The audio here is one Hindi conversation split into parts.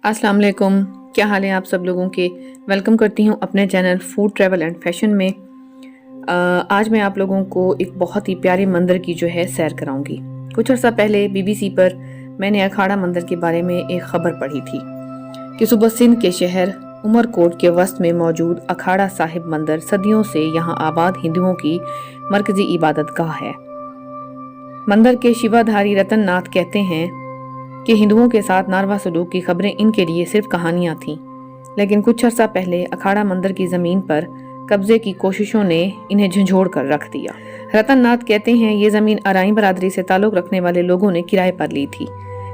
अस्सलाम वालेकुम, क्या हाल है आप सब लोगों के। वेलकम करती हूँ अपने channel food travel and fashion में। आज मैं आप लोगों को एक बहुत ही प्यारे मंदिर की जो है सैर कराऊंगी। कुछ अर्सा पहले BBC पर मैंने अखाड़ा मंदिर के बारे में एक खबर पढ़ी थी कि सुबह सिंध के शहर उमरकोट के वस्त में मौजूद अखाड़ा साहिब मंदिर सदियों से यहाँ आबाद हिंदुओं की मरकजी इबादत गाह है। मंदिर के शिवाधारी रतन नाथ कहते हैं कि हिंदुओं के साथ नारवा सलूक की खबरें इनके लिए सिर्फ कहानियां थीं, लेकिन कुछ अर्सा पहले अखाड़ा मंदिर की जमीन पर कब्जे की कोशिशों ने इन्हें झंझोड़ कर रख दिया। रतन नाथ कहते हैं ये जमीन अराई बरादरी से ताल्लुक रखने वाले लोगों ने किराए पर ली थी,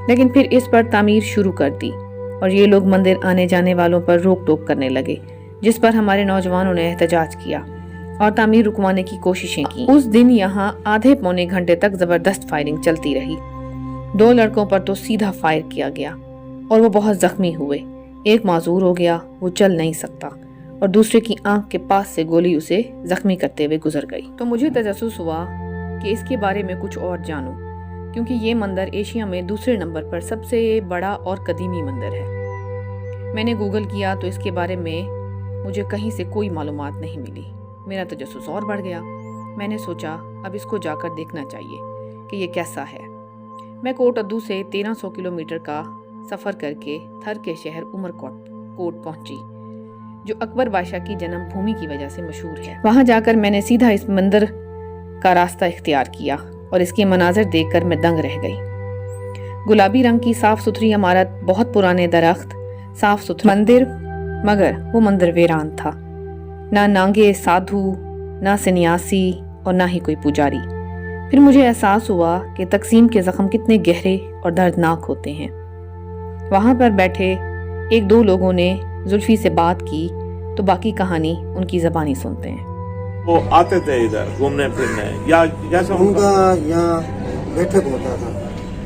लेकिन फिर इस पर तामीर शुरू कर दी और ये लोग मंदिर आने जाने वालों पर रोक टोक करने लगे, जिस पर हमारे नौजवानों ने एहतजाज किया और तामीर रुकवाने की कोशिशें की। उस दिन यहाँ आधे पौने घंटे तक जबरदस्त फायरिंग चलती रही। 2 लड़कों पर तो सीधा फायर किया गया और वो बहुत जख्मी हुए। एक माजूर हो गया, वो चल नहीं सकता, और दूसरे की आंख के पास से गोली उसे जख्मी करते हुए गुजर गई। तो मुझे तजस्सुस हुआ कि इसके बारे में कुछ और जानूं, क्योंकि ये मंदिर एशिया में दूसरे नंबर पर सबसे बड़ा और कदीमी मंदिर है। मैंने गूगल किया तो इसके बारे में मुझे कहीं से कोई मालूमात नहीं मिली। मेरा तजस्सुस और बढ़ गया। मैंने सोचा अब इसको जाकर देखना चाहिए कि ये कैसा है। मैं कोट अद्दू से 1300 किलोमीटर का सफ़र करके थर के शहर उमरकोट पहुंची, जो अकबर बादशाह की जन्मभूमि की वजह से मशहूर है। वहां जाकर मैंने सीधा इस मंदिर का रास्ता इख्तियार किया और इसके मनाजिर देखकर मैं दंग रह गई। गुलाबी रंग की साफ सुथरी इमारत, बहुत पुराने दरख्त, साफ सुथरा मंदिर, मगर वो मंदिर वीरान था। ना नांगे साधु, ना सन्यासी और ना ही कोई पुजारी। फिर मुझे एहसास हुआ कि तकसीम के जख्म कितने गहरे और दर्दनाक होते हैं। वहां पर बैठे 1-2 लोगों ने जुल्फी से बात की तो बाकी कहानी उनकी ज़बानी सुनते हैं। वो आते थे इधर घूमने फिरने, या जैसा उनका यहाँ बैठक होता था।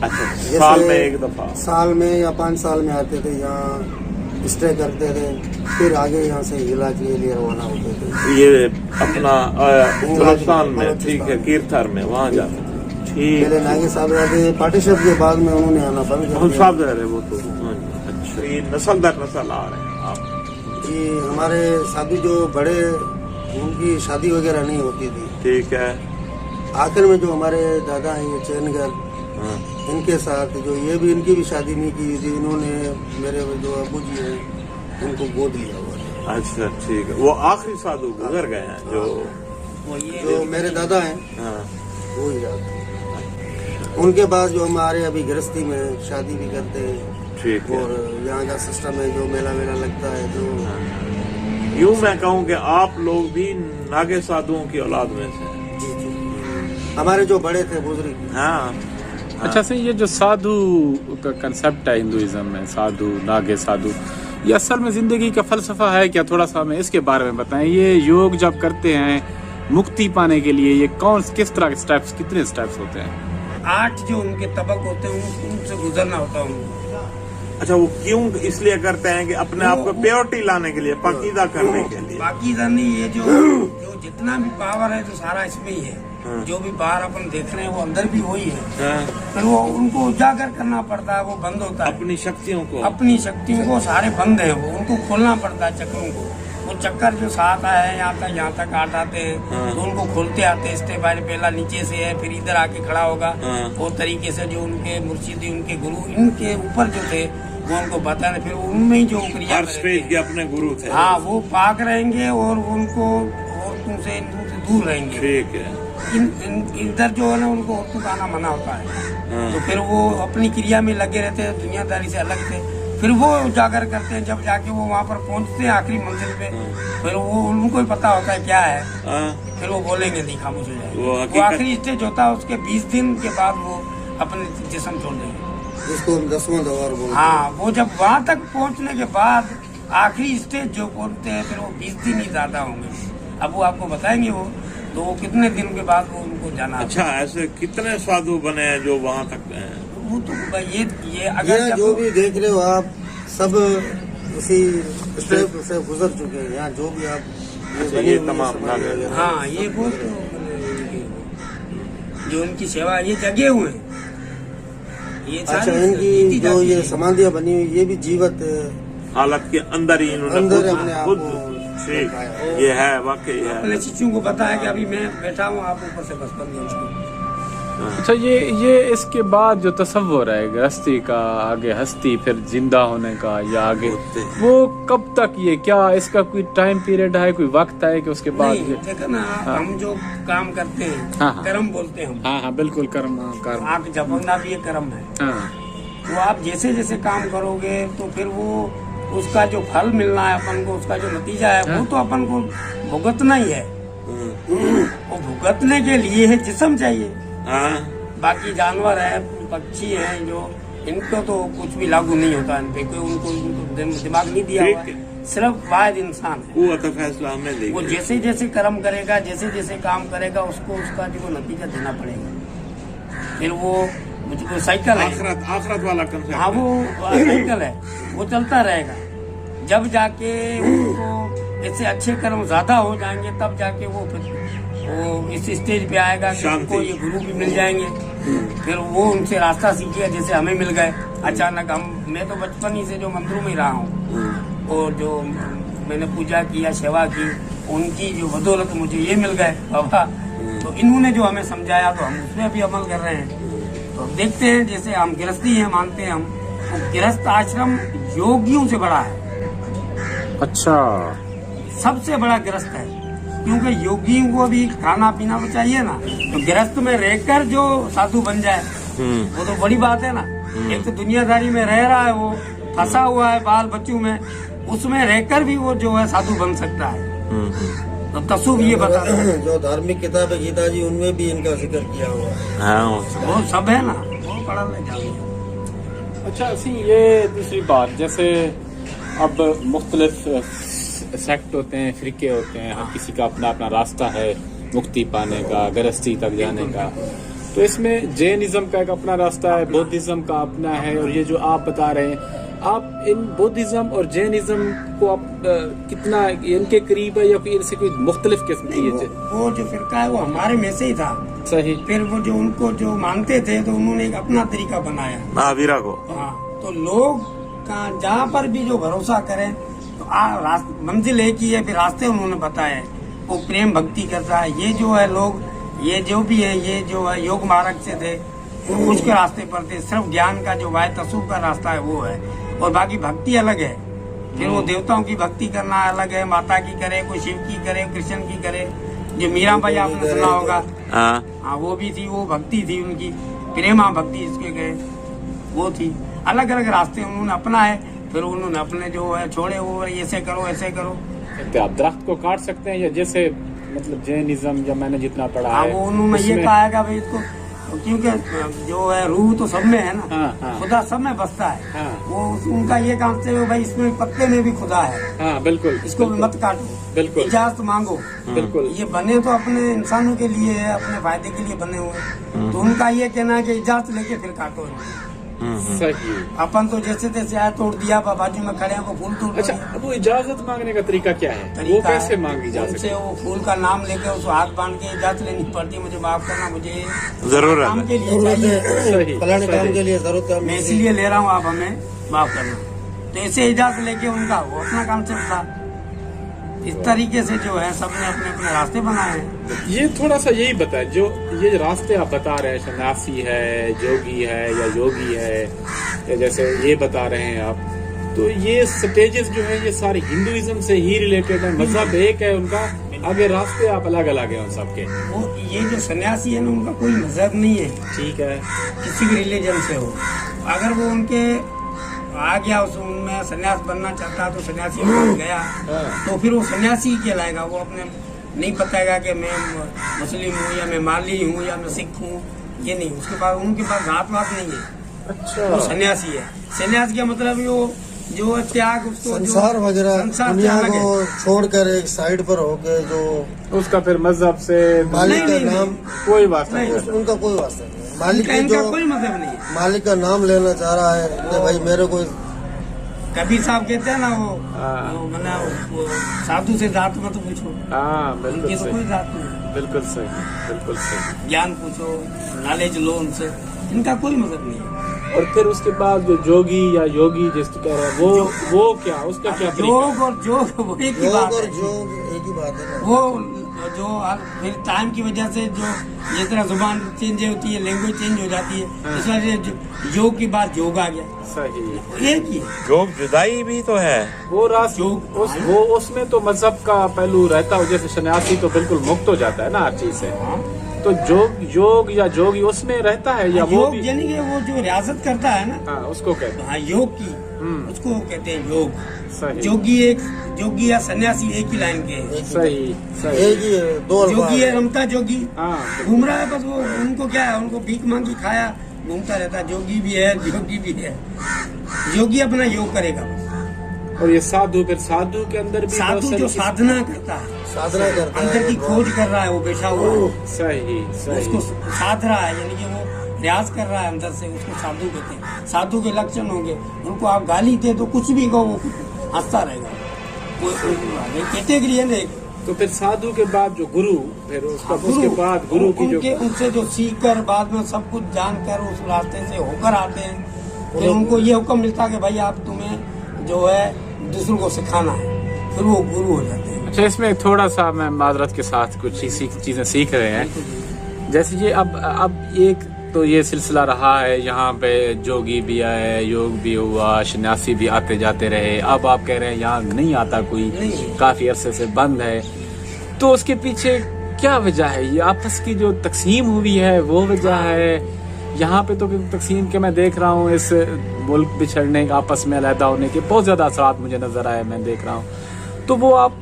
अच्छा, साल में एक दफा, साल में या 5 साल में आते थे, यहाँ स्टे करते थे, फिर आगे यहाँ से इलाज के लिए रवाना होते थे। ये अपना बलूचिस्तान में, ठीक है, कीरथर में वहाँ जाते थे। ठीक, पहले नागे साहब रहते, पार्टीशन के बाद में उन्होंने आना बंद कर दिया। साहब रह रहे वो तो। अच्छा, ये नस्ल दर नस्ल आ रहे हैं आप जी। हमारे साधु जो बड़े, उनकी शादी वगैरह नहीं होती थी। ठीक है। आखिर में जो हमारे दादा हैं ये चैनगर, इनके साथ जो ये भी, इनकी भी शादी नहीं की थी। इन्होंने मेरे जो अबू जी हैं उनको गोद लिया हुआ। अच्छा, ठीक है। वो आखिरी साधु गुजर गए हैं जो मेरे दादा हैं, वो ही जाते। उनके बाद जो हमारे अभी गृहस्थी में शादी भी करते हैं। ठीक है। और यहाँ का सिस्टम है, जो मेला लगता है, जो यूँ मैं कहूँ कि आप लोग भी नागे साधुओं की औलाद में से। जी। हमारे जो बड़े थे बुजुर्ग। हाँ। अच्छा सर, ये जो साधु का कंसेप्ट है हिंदुइज्म में, साधु, नागे साधु, ये असल में जिंदगी का फलसफा है क्या? थोड़ा सा हमें इसके बारे में बताएं। ये योग जब करते हैं मुक्ति पाने के लिए, ये किस तरह के स्टेप्स, कितने स्टेप्स होते हैं? 8 जो उनके तबक होते हैं उनसे गुजरना होता है उनको। अच्छा, वो क्यों इसलिए करते हैं कि अपने आप को प्योरिटी लाने के लिए, पाकीज़ा करने के लिए। पाकीज़ा नहीं, ये जो जितना भी पावर है तो सारा इसमें ही है। जो भी बाहर अपन देख रहे हैं वो अंदर भी वही है। पर वो उनको उजागर करना पड़ता है, वो बंद होता है। अपनी शक्तियों को सारे बंद है, वो उनको खोलना पड़ता है चक्रों को। वो चक्कर जो साथ आए हैं यहाँ तक आटाते हैं, तो उनको खोलते आते हैं। स्टेप बाय पहला नीचे से है, फिर इधर आके खड़ा होगा। वो तरीके से जो उनके मुर्शिदी, उनके गुरु, इनके ऊपर जो थे वो उनको बताने, फिर उनमें ही जो क्रिया के अपने गुरु थे। हाँ, वो पाक रहेंगे और उनको और तुमसे दूर रहेंगे। ठीक है। इधर जो है ना, उनको औरतों का आना मना होता है। तो फिर वो अपनी क्रिया में लगे रहते हैं, दुनियादारी से अलग थे। फिर वो उजागर करते हैं, जब जाके वो वहाँ पर पहुँचते हैं आखिरी मंजिल पे, फिर वो उनको ही पता होता है क्या है। फिर वो बोलेंगे नहीं, खामोश हो जाए। वो आखिरी स्टेज होता है, उसके 20 दिन के बाद वो अपने जिस्म छोड़ देंगे, जिसको हम 10वां दवार बोलते हैं। हाँ, वो जब वहाँ तक पहुँचने के बाद आखिरी स्टेज जो बोलते हैं, फिर वो 20 दिन ही ज्यादा होंगे। अब वो आपको बताएंगे वो, तो वो कितने दिन के बाद वो उनको जाना। अच्छा, ऐसे कितने साधु बने हैं जो वहाँ तक गए? वो तो ये अगर जो भी देख रहे हो आप, सब इसी स्टेप से गुजर चुके हैं। यहाँ जो भी आप ये तमाम, हाँ, ये वो जो उनकी सेवा, ये जगे हुए हैं। ये अच्छा, सारी इनकी रीति जो जाती ये है। समाधियां बनी हुई ये भी जीवत हालत के अंदर ही इन्होंने अंदर अपने आप खुद को ठीक रखा ये है वाकई है। अपने शिष्यों को बताया कि अभी मैं बैठा हूँ, आप ऊपर से बस बंद हो। अच्छा, ये इसके बाद जो तस्वर है गृहस्थी का, आगे हस्ती, फिर जिंदा होने का, या आगे वो कब तक, ये क्या इसका कोई टाइम पीरियड है, कोई वक्त है कि उसके बाद नहीं, देखो ना, हम जो काम करते हैं हाँ। कर्म बोलते हैं हम। हाँ बिल्कुल, कर्म कर्म। आग झपकना भी ये कर्म है। हाँ वो आप जैसे जैसे काम करोगे तो फिर वो उसका जो फल मिलना है अपन को, उसका जो नतीजा है वो तो अपन को भुगतना ही है। वो भुगतने के लिए है जिस्म चाहिए। हाँ बाकी जानवर है, पक्षी हैं जो, इनको तो कुछ भी लागू नहीं होता, इन पे कोई उनको दिमाग नहीं दिया हुआ है। सिर्फ वाहिद इंसान है, वो तो फैसला हमें वो देगा। जैसे जैसे कर्म करेगा, जैसे जैसे काम करेगा, उसको उसका जो नतीजा देना पड़ेगा। फिर वो मुझको साइकिल है, आखरत वाला कंसेप्ट। हाँ वो साइकिल है, वो चलता रहेगा। जब जाके उनको इससे अच्छे कर्म ज्यादा हो जाएंगे, तब जाके वो फिर वो इस स्टेज पे आएगा कि उनको ये गुरु भी मिल जाएंगे। फिर वो उनसे रास्ता सीखेगा, जैसे हमें मिल गए अचानक। मैं तो बचपन ही से जो मंदिरों में रहा हूँ और जो मैंने पूजा किया, सेवा की, उनकी जो बदौलत मुझे ये मिल गए बाबा। तो इन्होंने जो हमें समझाया तो हम उसमें भी अमल कर रहे हैं। तो देखते हैं, जैसे हम गृहस्थी है मानते हैं हम, तो गृहस्थ आश्रम योगियों से बड़ा है, अच्छा, सबसे बड़ा गृहस्थ है। क्योंकि योगियों को भी खाना पीना तो चाहिए ना, तो गृहस्थ में रहकर जो साधु बन जाए वो तो बड़ी बात है ना। एक तो दुनियादारी में रह रहा है, वो फंसा हुआ है बाल बच्चों में, उसमें रहकर भी वो जो है साधु बन सकता है। तो तसुब ये बताता है, जो धार्मिक किताब है गीता जी, उनमें भी इनका जिक्र किया हुआ है। हाँ वो सब है ना, वो पढ़ा ले जाओगे। अच्छा सी, ये दूसरी बात, जैसे अब मुख्तलिफ सेक्ट होते हैं, फिरके होते हैं, हर किसी का अपना अपना रास्ता है मुक्ति पाने का, गृहस्थी तक जाने का। तो इसमें जैनिज्म का एक अपना रास्ता है, बौद्धिज्म का अपना है, और ये जो आप बता रहे हैं, आप इन बौद्धिज्म और जैनिज्म को आप कितना इनके करीब है, या फिर इनसे कोई मुख्तलिफ किस्म की है? वो जो फिरका है वो हमारे में से ही था। सही। फिर वो जो उनको जो मानते थे तो उन्होंने एक अपना तरीका बनाया। महावीरा को। हाँ, तो लोग का जहाँ पर भी जो भरोसा करें, तो मंजिल एक ही है, फिर रास्ते उन्होंने बताए। वो प्रेम भक्ति करता है, ये जो है लोग, ये जो भी है, ये जो है योग मार्ग से थे, वो उसके रास्ते पर थे। सिर्फ ज्ञान का जो वाय तसूब का रास्ता है वो है, और बाकी भक्ति अलग है। फिर वो देवताओं की भक्ति करना अलग है, माता की करे, कोई शिव की करे, कृष्ण की करे। जो मीरा भाई आपने सुना होगा, हाँ वो भी थी, वो भक्ति थी उनकी, प्रेमा भक्ति इसके गए, वो थी। अलग अलग रास्ते उन्होंने अपनाए, फिर उन्होंने अपने जो है छोड़े, वो ऐसे करो ऐसे करो। तो आप दरख्त को काट सकते हैं, या जैसे मतलब जैनिज्म, या मैंने जितना पढ़ा हाँ, है वो उन्होंने ये कहा है भाई इसको, क्योंकि जो है रूह तो सब में है ना। हाँ, हाँ। खुदा सब में बसता है। हाँ। वो उनका ये काम से भाई इसमें पत्ते में भी खुदा है, हाँ बिल्कुल, इसको भी मत काटो, बिल्कुल। इजाजत मांगो। बिल्कुल। ये बने तो अपने इंसानों के लिए है, अपने फायदे के लिए बने हुए, तो उनका ये कहना है कि इजाजत लेके फिर काटो। सही। अपन तो जैसे तैसे आया, तोड़ दिया, बाजू में खड़े हैं, वो फूल तोड़ अच्छा, दिया। अब वो इजाजत मांगने का तरीका क्या है? वो तरीका कैसे है, मांगी जा सकती उनसे है? वो फूल का नाम लेके उसको हाथ बांध के इजाजत लेनी पड़ती, मुझे माफ करना, मुझे जरूरत काम है। के लिए चाहिए, सही, फलाने काम सही। के लिए जरूरत है, मैं इसलिए ले रहा हूँ, आप हमें माफ करना। तो ऐसे इजाजत लेके उनका वो अपना काम चलता। इस तरीके से जो है सबने अपने अपने रास्ते बनाए हैं। ये थोड़ा सा यही बताए, जो ये रास्ते आप बता रहे हैं, सन्यासी है, जोगी है, या योगी है, या जैसे ये बता रहे हैं आप, तो ये स्टेजेस जो है ये सारे हिंदुइज्म से ही रिलेटेड है, मजहब एक है उनका, आगे रास्ते आप अलग अलग हैं उन सबके। वो ये जो सन्यासी है ना, उनका कोई मजहब नहीं है, ठीक है। किसी भी रिलीजन से हो। अगर वो उनके आ गया, उनमें सन्यास बनना चाहता तो सन्यासी बन गया, तो फिर वो सन्यासी ही कहलाएगा। वो अपने नहीं बताएगा कि मैं मुस्लिम हूँ, या मैं माली हूँ, या मैं सिख हूँ, ये नहीं। उसके पास, उनके पास जात पात नहीं है। अच्छा। वो सन्यासी है। सन्यास का मतलब जो त्याग, उसको संसार वगैरह दुनिया को छोड़कर एक साइड पर होके जो उसका फिर मजहब से मालिक का नहीं, नाम, कोई बात नहीं। नहीं। उनका कोई वास्ता नहीं। मालिक की इनका जो कोई मजहब नहीं है। मालिक का नाम लेना चाह रहा है कि भाई मेरे को, कबीर साहब कहते हैं ना, वो मना वो साधु से जात मत पूछो, हाँ बिल्कुल उनकी तो सही, कोई जात नहीं। बिल्कुल सही, बिल्कुल सही। ज्ञान पूछो, नॉलेज लो उनसे, इनका कोई मजहब नहीं है। और फिर उसके बाद जो जोगी या योगी जिसको कह रहे हैं वो क्या, उसका क्या तरीका? योग और जोग वो एक ही योग बात और है। जोग एक ही बात है ना। वो जो फिर टाइम की वजह से जो जिस तरह जुबान चेंज होती है, लैंग्वेज चेंज हो जाती है, इस वजह से योग की बात योग आ गया, सही। एक ही है। योग जुदाई भी तो है। वो रास वो उसमें तो मजहब का पहलू रहता है, जैसे सन्यासी तो बिल्कुल मुक्त हो जाता है ना हर चीज से। तो योग या जोगी उसमें रहता है या वो योग भी? यानी कि वो जो रियासत करता है ना, हाँ, उसको कहते हैं। हाँ योग की, उसको कहते हैं योग। सही जोगी या सन्यासी एक ही लाइन के हैं। सही सही। एक ही है, दो अल्फाज जोगी है है। रमता जोगी, हाँ, घूम रहा है बस, वो उनको क्या है, उनको भीख मांगी खाया घूमता रहता है। जोगी भी है, जोगी भी है। योगी अपना योग करेगा बस। और ये साधु, फिर साधु के अंदर भी बहुत साधु सारी जो चीज़- साधना करता है, साधना करता है, अंदर की खोज कर रहा है, वो बैठा हुआ है, सही उसको सही। साध रहा है, यानी कि वो प्रयास कर रहा है अंदर से, उसको साधु कहते हैं। साधु के लक्षण होंगे, उनको आप गाली दे तो कुछ भी कहो वो हंसता रहेगा। वो कैटेगरी है ना एक। तो फिर साधु के बाद जो गुरु, फिर उसके बाद गुरु की जो उनसे जो सीख कर बाद में सब कुछ जानकर उस रास्ते से होकर आते हैं, फिर उनको ये हुक्म मिलता है कि भाई आप तुम्हें जो है दूसरों को सिखाना है, फिर वो गुरु हो जाते हैं। अच्छा, इसमें थोड़ा सा मैं माजरत के साथ कुछ चीजें सीख रहे हैं। जैसे ये अब एक तो ये सिलसिला रहा है, यहाँ पे जोगी भी आए, योग भी हुआ, सन्यासी भी आते जाते रहे। अब आप कह रहे हैं यहाँ नहीं आता कोई, काफी अरसे से बंद है। तो उसके पीछे क्या वजह है? ये आपस की जो तकसीम हुई है वो वजह है? यहाँ पे तो तकसीम के मैं देख रहा हूँ, इस मुल्क बिछड़ने, आपस में अलहदा होने के बहुत ज्यादा असरात मुझे नजर आए, मैं देख रहा हूँ। तो वो आप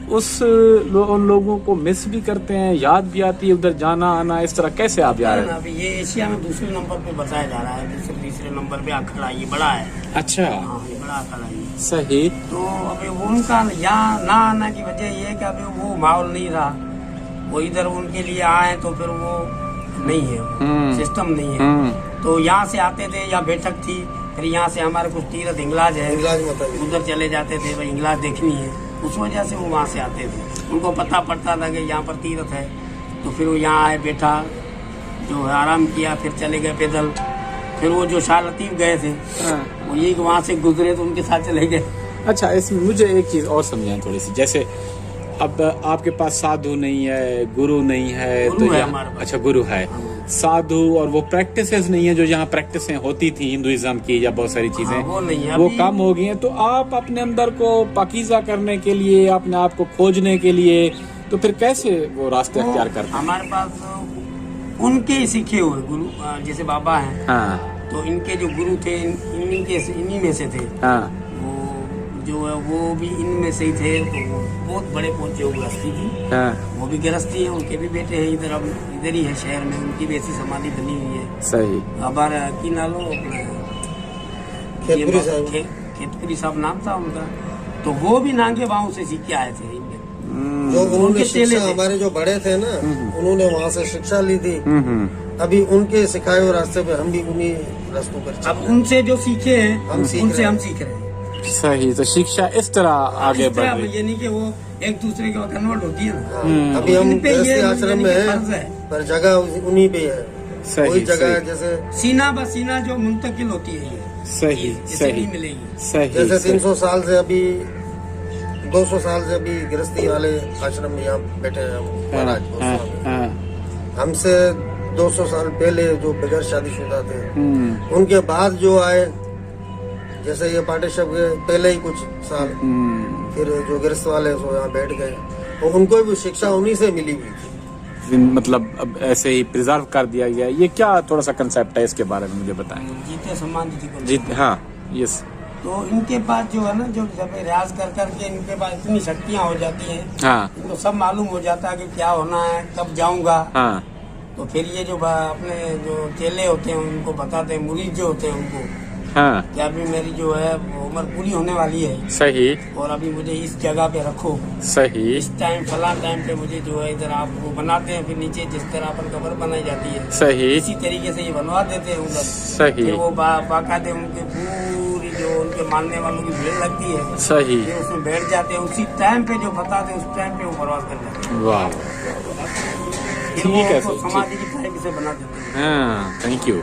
उन लोगों को मिस भी करते हैं, याद भी आती है उधर जाना आना, इस तरह कैसे आप जा रहे हैं? अभी ये एशिया में दूसरे नंबर पे बताया जा रहा है, दूसरे तीसरे नंबर पे अखाड़ा ये बड़ा है। अच्छा, हाँ, ये बड़ा अखाड़ा है। सही। तो अभी उनका यहाँ ना आने की वजह ये है कि अभी वो माहौल नहीं रहा, वो इधर उनके लिए आए तो फिर वो नहीं है, सिस्टम नहीं है। तो यहाँ से आते थे, यहाँ बैठक थी, फिर यहाँ से हमारे कुछ तीरथ हिंगलाज है, उधर चले जाते थे, भाई हिंगलाज देखनी है, उस वजह से वो वहाँ से आते थे। उनको पता पड़ता था कि यहाँ पर तीर्थ है, तो फिर वो यहाँ आए, बैठा, जो है आराम किया, फिर चले गए पैदल। फिर वो जो शाह लतीफ गए थे, वो यही वहाँ से गुजरे तो उनके साथ चले गए। अच्छा, इसमें मुझे एक चीज और समझाएं थोड़ी सी। जैसे अब आपके पास साधु नहीं है, गुरु नहीं है, गुरु तो है यहाँ हमारे पास। अच्छा गुरु है, साधु, और वो प्रैक्टिसेस नहीं है जो यहाँ प्रैक्टिसें होती थी हिंदुइज्म की या बहुत सारी चीजें, वो नहीं है, वो अभी- कम हो गई हैं। तो आप अपने अंदर को पाकीज़ा करने के लिए, अपने आप को खोजने के लिए, तो फिर कैसे वो रास्ते अख्तियार करते हैं? हमारे पास उनके सीखे हुए गुरु, जैसे बाबा हैं, हाँ तो इनके जो गुरु थे इन्हीं में से थे। हाँ वो जो है वो भी इनमें से ही थे, तो वो बहुत बड़े पहुंचे हुए गृहस्थी थी। हाँ, वो भी गृहस्थी है, उनके भी बेटे हैं इधर, अब इधर ही है शहर में, उनकी भी ऐसी समाधि बनी हुई है। सही। हमारा की नालो अपना खेतपुरी साहब। खेतपुरी साहब नाम था उनका। तो वो भी नांगे बाहों से सीख के आए थे इनके। जो उन्होंने उनके चेले शिक्षा, थे। हमारे जो बड़े थे ना, उन्होंने वहाँ से शिक्षा ली थी। अभी उनके सिखाए हुए रास्ते पे हम भी उन्हीं रास्तों पर चल अब रहे हैं। उनसे जो सीखे हैं हम सीख उनसे रहे हैं। हम सीख रहे हैं। सही। तो शिक्षा इस तरह आगे इस बढ़ तरह रही। ये नहीं कि वो एक दूसरे के कन्वर्ट होती है ना। हाँ, अभी हम इन पे ये गृहस्थी आश्रम में यानी कि फर्ज है, है। पर जगह उन्हीं पे है। सही, कोई जगह सही। जैसे सीना ब सीना जो मुंतकिल होती है ये सही चीज़, इसे सही नहीं मिलेगी। सही जैसे सही। 300 साल से अभी 200 साल से अभी गृहस्थी वाले आश्रम में यहाँ बैठे हैं हम, महाराज हाँ, गोस्वामी। हाँ, हमसे 200 साल पहले जो बगैर शादीशुदा थे, उनके बाद जो आए, जैसे ये पाटेश्वर के पहले ही कुछ साल, फिर जो गृहस्थ वाले सो यहाँ बैठ गए, तो उनको भी शिक्षा उन्हीं से मिली हुई थी। मतलब अब ऐसे ही प्रिजर्व कर दिया गया। ये क्या थोड़ा सा कंसेप्ट है, इसके बारे में मुझे बताएं। जीते सम्मान जी को। जी हाँ, यस। तो इनके पास जो है ना, जो जब रियाज कर करके इनके पास इतनी शक्तियाँ हो जाती हैं, हाँ इनको सब मालूम हो जाता है कि क्या होना है, कब जाऊंगा। हाँ तो फिर ये जो अपने जो चेले होते हैं उनको बताते हैं, मुरीद जो होते हैं उनको, हाँ, कि अभी मेरी जो है वो उम्र पूरी होने वाली है सही और अभी मुझे इस जगह पे रखो, सही इस टाइम फला टाइम पे मुझे जो है इधर आप वो बनाते हैं, फिर नीचे जिस तरह अपन कब्र बनाई जाती है सही इसी तरीके से ये बनवा देते हैं उधर। सही फिर वो बाकायदे उनके पूरी जो उनके मानने वालों की भीड़ लगती है, सही। फिर उसमें बैठ जाते हैं, उसी टाइम पे जो बताते हैं उस टाइम पे वो बर्बाद कर जाते हैं। वाह, फिर ठीक है वो सर, समाधि की टाइप से बना देते हैं। हाँ, थैंक यू।